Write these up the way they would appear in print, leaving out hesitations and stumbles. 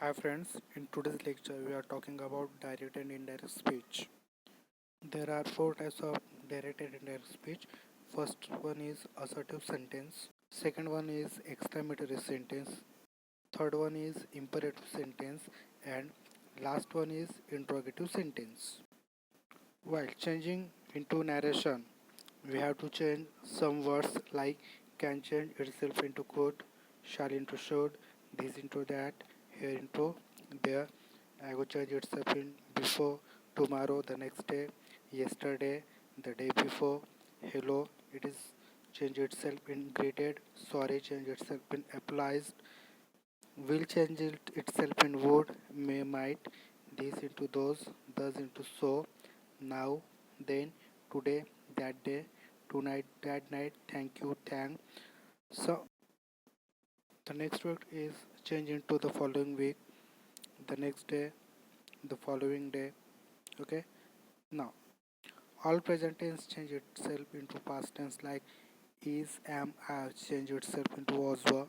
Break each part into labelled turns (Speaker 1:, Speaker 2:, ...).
Speaker 1: Hi friends, in today's lecture we are talking about direct and indirect speech. There are four types of direct and indirect speech. First one is assertive sentence, second one is exclamatory sentence, third one is imperative sentence, and last one is interrogative sentence. While changing into narration, we have to change some words like can change itself into could, shall into should, this into that, here into there. I go change itself in before, tomorrow, the next day, yesterday, the day before, hello, it is change itself in greeted, sorry, change itself in applies, will change itself in would, may, might, this into those into so, now, then, today, that day, tonight, that night, thank you, thank. So the next word is change into the following week, the next day, the following day. Okay. Now all present tense change itself into past tense like is, am, are change itself into was, were,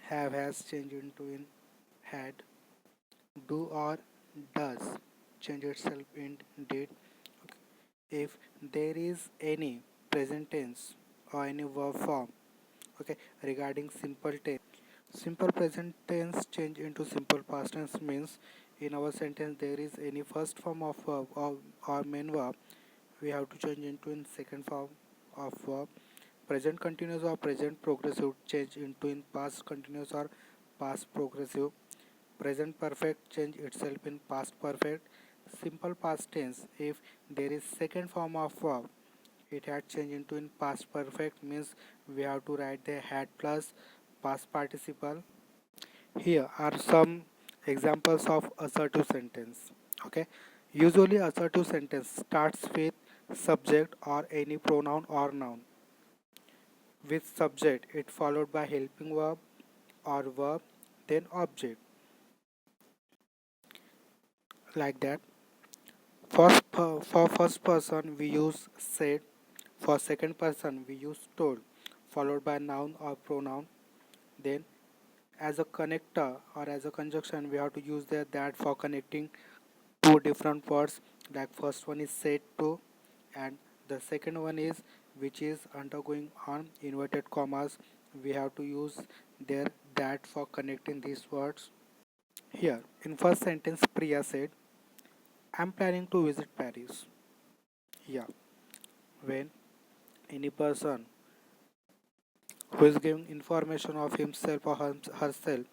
Speaker 1: have, has change into in, had, do or does change itself in did. If there is any present tense or any verb form, okay, regarding simple present tense change into simple past tense means in our sentence there is any first form of verb or main verb, we have to change into in second form of verb. Present continuous or present progressive change into in past continuous or past progressive. Present perfect change itself in past perfect. Simple past tense, if there is second form of verb, it had changed into in past perfect means we have to write the had plus past participle. Here are some examples of assertive sentence. Okay, usually assertive sentence starts with subject or any pronoun or noun. With subject, it followed by helping verb or verb, then object, like that. For first person, we use said. For second person, we use told, followed by noun or pronoun. Then, as a connector or as a conjunction, we have to use the that for connecting two different words. Like first one is said to, and the second one is which is undergoing on inverted commas. We have to use there that for connecting these words. Here, in first sentence, Priya said, "I'm planning to visit Paris." Yeah, when any person who is giving information of himself or herself,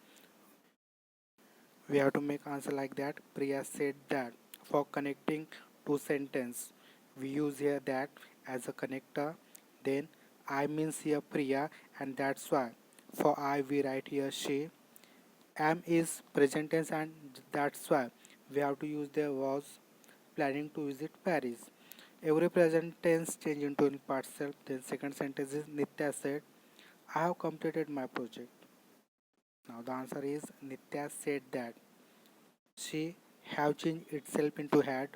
Speaker 1: we have to make answer like that. Priya said that. For connecting two sentence, we use here that as a connector. Then I means here Priya, and that's why for I we write here she. Am is present tense, and that's why we have to use the was planning to visit Paris. Every present tense change into in part self. Then second sentence is Nitya said, I have completed my project. Now the answer is Nitya said that she have changed itself into had,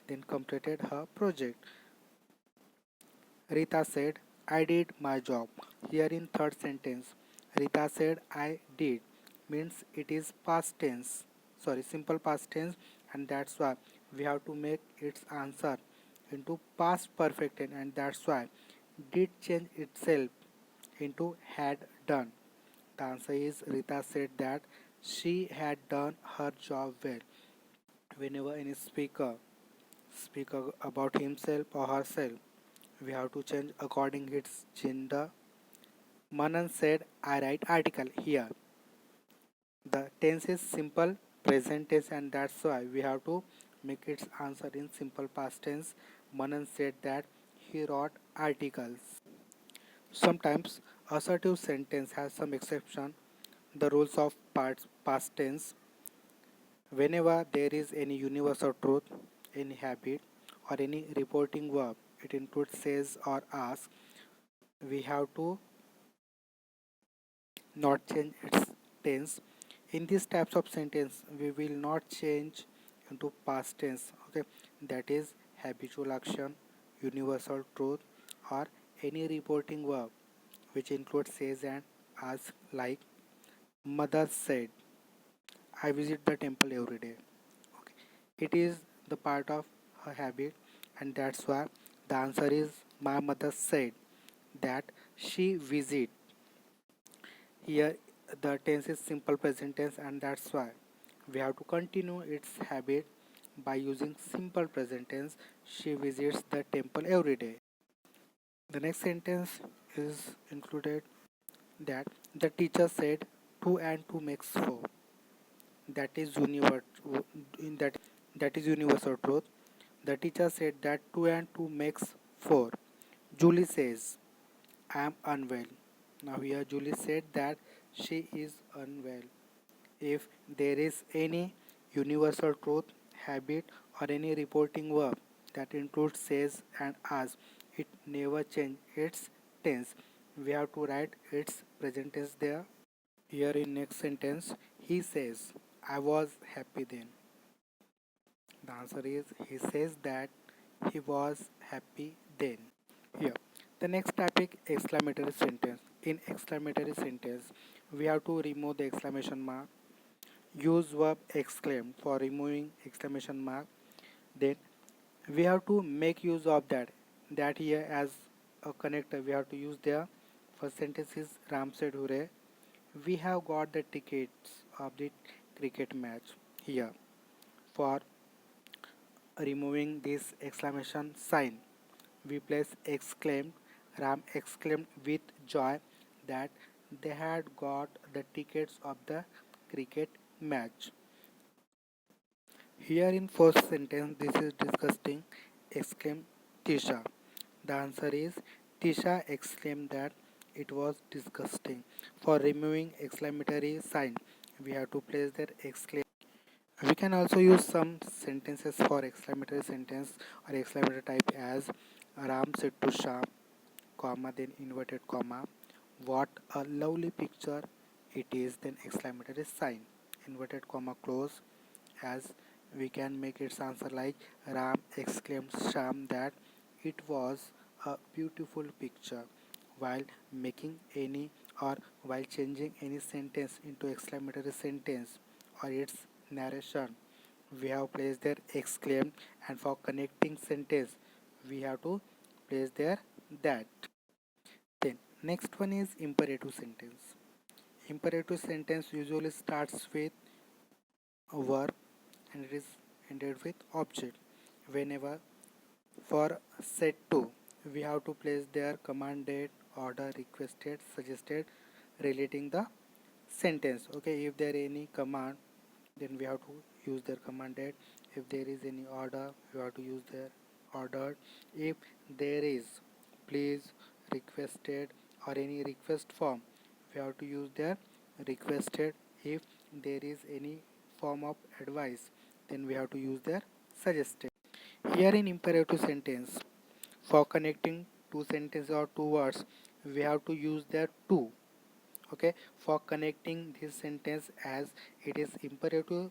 Speaker 1: then completed her project. Rita said, I did my job. Here in third sentence, Rita said I did means it is past tense. Sorry, simple past tense, and that's why we have to make its answer into past perfect tense, and that's why did change itself into had done. The answer is Rita said that she had done her job well. Whenever any speak about himself or herself, we have to change according its gender. Manan said, I write article here. The tense is simple present tense, and that's why we have to make its answer in simple past tense. Manan said that he wrote articles. Sometimes assertive sentence has some exception. The rules of past tense. Whenever there is any universal truth, any habit, or any reporting verb, it includes says or ask, we have to not change its tense. In these types of sentence, we will not change into past tense. Okay, that is habitual action, universal truth, or any reporting verb which includes says and ask, like mother said. I visit the temple every day. Okay. It is the part of her habit, and that's why the answer is my mother said that she visit. Here the tense is simple present tense, and that's why we have to continue its habit by using simple present tense. She visits the temple every day. The next sentence is included that the teacher said 2 and 2 makes 4. That is in that is universal truth. The teacher said that 2 and 2 makes 4. Julie says, I am unwell. Now here Julie said that she is unwell. If there is any universal truth, habit, or any reporting verb that includes says and as, it never change its tense. We have to write its present tense there. Here in next sentence, he says, I was happy then. The answer is he says that he was happy then. Here, the next topic exclamatory sentence. In exclamatory sentence, we have to remove the exclamation mark. Use verb exclaim for removing exclamation mark. Then we have to make use of that here as a connector. We have to use there. First sentence is Ram said hooray. We have got the tickets of the cricket match. Here for removing this exclamation sign, we place exclaimed. Ram exclaimed with joy that they had got the tickets of the cricket match. Here in first sentence, this is disgusting, exclaimed Tisha. The answer is Tisha exclaimed that it was disgusting. For removing exclamatory sign, we have to place that exclaim. We can also use some sentences for exclamatory sentence or exclamatory type as Ram said to Sham, comma, then inverted comma. What a lovely picture it is, then exclamatory sign. Inverted comma close, as we can make its answer like Ram exclaimed Sham that it was a beautiful picture. While making any or while changing any sentence into exclamatory sentence or its narration, we have placed there exclaimed, and for connecting sentence we have to place there that. Then next one is imperative sentence. Imperative sentence usually starts with a verb and it is ended with object. Whenever for set to, we have to place their commanded, order, requested, suggested relating the sentence. Okay, if there any command, then we have to use their commanded. If there is any order, we have to use their ordered. If there is please, requested, or any request form, we have to use their requested. If there is any form of advice, then we have to use their suggested. Here in imperative sentence, for connecting two sentences or two words, we have to use their to. Okay, for connecting this sentence as it is imperative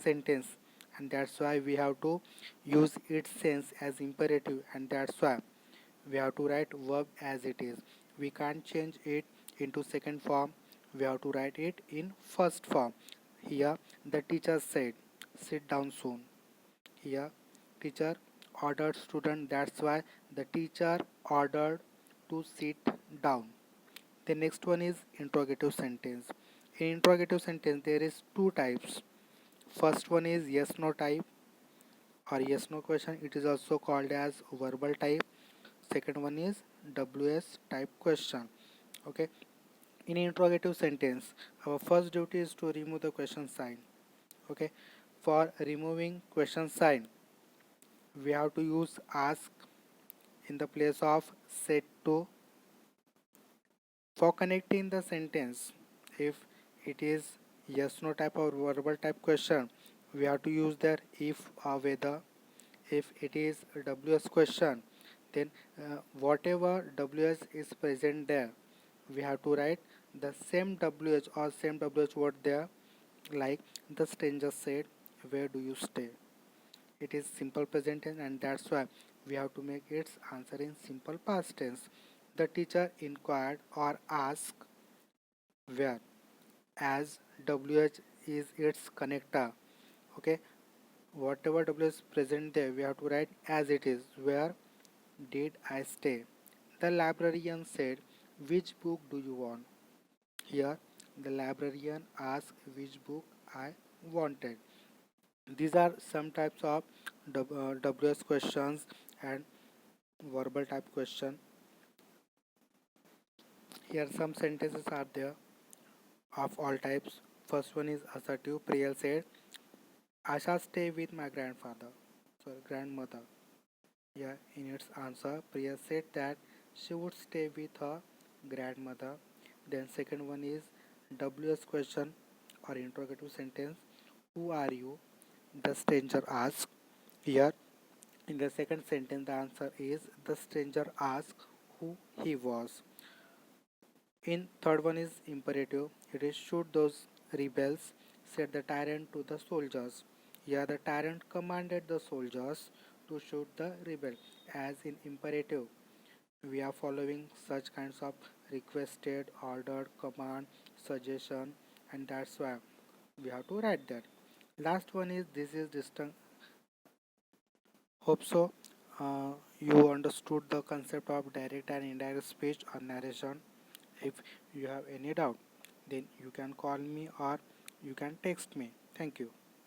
Speaker 1: sentence, and that's why we have to use its sense as imperative, and that's why we have to write verb as it is. We can't change it into second form. We have to write it in first form. Here the teacher said sit down soon. Here teacher ordered student, that's why the teacher ordered to sit down. The next one is interrogative sentence. In interrogative sentence there is two types. First one is yes no type or yes no question. It is also called as verbal type. Second one is ws type question. Okay, in interrogative sentence our first duty is to remove the question sign. Okay, for removing question sign we have to use ask in the place of said to. For connecting the sentence, if it is yes no type or verbal type question, we have to use there if or whether. If it is a ws question, then whatever ws is present there, we have to write the same wh or same wh word there, like the stranger said where do you stay. It is simple present tense, and that's why we have to make its answer in simple past tense. The teacher inquired or asked where, as wh is its connector. Okay, whatever W is present there, we have to write as it is. Where did I stay? The librarian said, which book do you want? Here, the librarian asked which book I wanted. These are some types of WS questions and verbal type question. Here, some sentences are there of all types. First one is assertive. Priyal said, I shall stay with my grandmother. Yeah, in its answer, Priya said that she would stay with her grandmother. Then second one is WS question or interrogative sentence. Who are you? The stranger asked. Here in the second sentence the answer is the stranger asked who he was. In third one is imperative. It is shoot those rebels, said the tyrant to the soldiers. Here the tyrant commanded the soldiers to shoot the rebel. As in imperative, we are following such kinds of requested, ordered, command, suggestion, and that's why we have to write that. Last one is this is distinct. Hope so. You understood the concept of direct and indirect speech or narration. If you have any doubt, then you can call me or you can text me. Thank you.